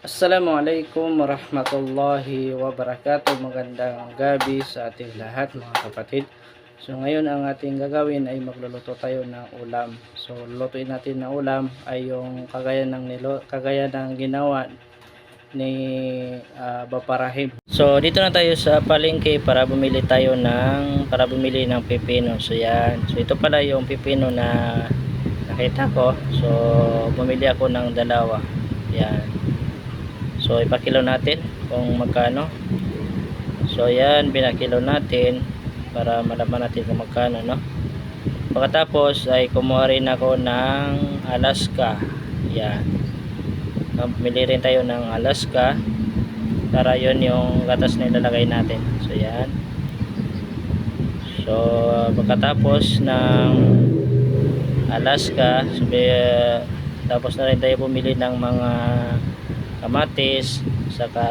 Assalamualaikum warahmatullahi wabarakatuh. Magandang gabi sa ating lahat mga kapatid. So ngayon ang ating gagawin ay magluluto tayo ng ulam. So lulutuin natin na ulam ay yung kagaya ng ginawa ni Baparahim. So dito na tayo sa palengke para bumili ng pipino. So yan. So ito pala yung pipino na nakita ko. So bumili ako ng dalawa. Yan. So ipakilo natin kung magkano. So yan, binakilo natin para malaman natin kung magkano, no. Pagkatapos ay kumuha rin ako ng Alaska. Yan. Bumili rin tayo ng Alaska para yon yung gatas na ilalagay natin. So yan. So pagkatapos ng Alaska, tapos na rin tayo bumili ng mga kamatis, saka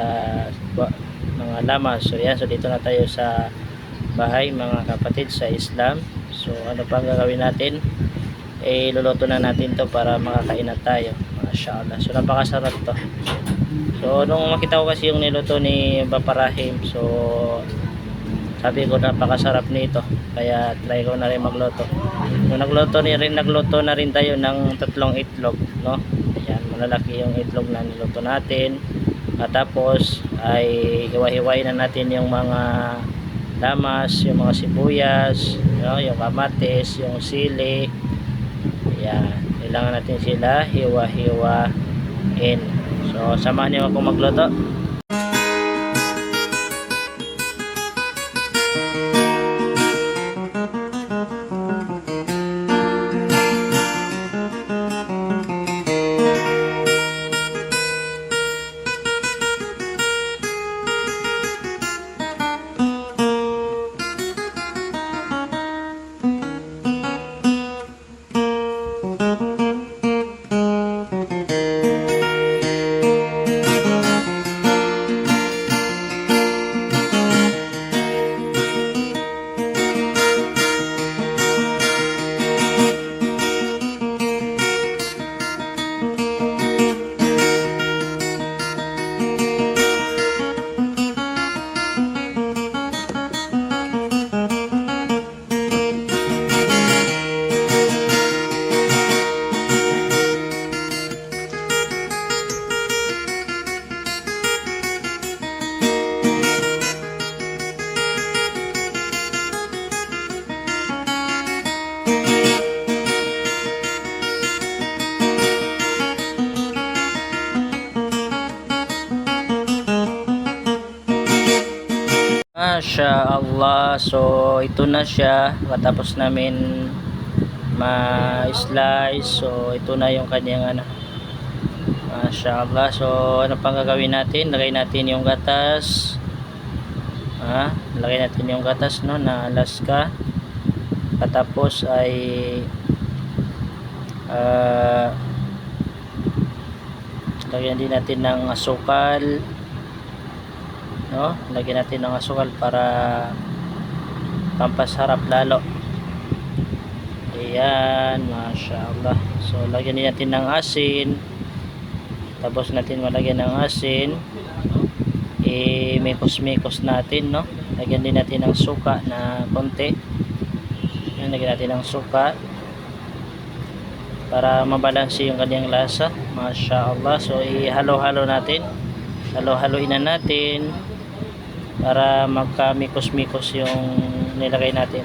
mga lamas. So yan, so dito na tayo sa bahay mga kapatid sa Islam. So ano pa gagawin natin? Luluto na natin to para makakain na tayo. Mashallah. So napakasarap to. So nung makita ko kasi yung niluto ni Baparahim, so sabi ko napakasarap nito. Kaya try ko na rin magluto. Nung nagluto na rin tayo ng 3 itlog, no? Yan, malalaki yung itlog na niluto natin. At tapos ay hiwa-hiwain na natin yung mga lamas, yung mga sibuyas, yung kamatis, yung sili. Yan, kailangan natin sila hiwa-hiwain. So samahan niyo ako magluto. Masya Allah. So ito na siya matapos namin ma-slice. So ito na yung kanyang Masya Allah. So ano pang gagawin natin? Lagay natin yung gatas. Lagay natin yung gatas, no, na Alaska. Patapos ay lagyan din natin ng asukal, no? Lagyan natin ng asukal para pampasarap lalo. Ayan, Masya Allah. So lagyan din natin ng asin. Tapos natin malagyan ng asin, mikos-mikos natin, no? Lagyan din natin ng suka na konti. Ayan, lagyan natin ng suka para mabalanse yung kanyang lasa. Masya Allah. So ihalo-halo natin, halo-haloin na natin para magka-mikos-mikos yung nilagay natin.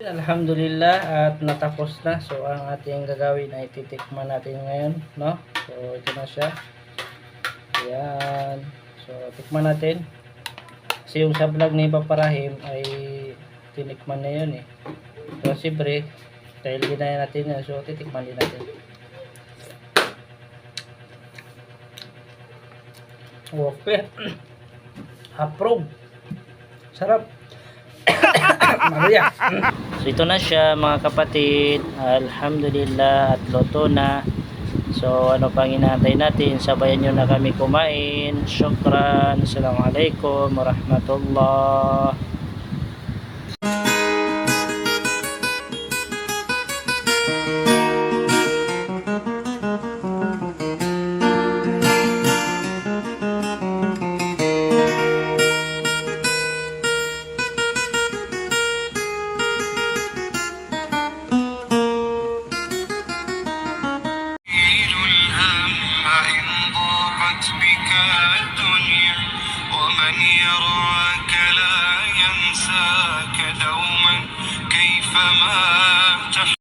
Alhamdulillah, at natapos na. So ang ating gagawin ay titikman natin ngayon, no? So ito na siya. Ayan. So tikman natin. Kasi yung sa vlog ni Baparahim ay tinikman na yun eh. So siyempre dahil ginaya natin yan, so titikman din natin. Okay. Approve. Sarap. Maria. So ito na siya mga kapatid. Alhamdulillah, at luto na. So ano pang inaantay natin? Sabayan nyo na kami kumain. Syukran. Assalamualaikum warahmatullahi الدنيا ومن يراك لا ينساك دوما كيفما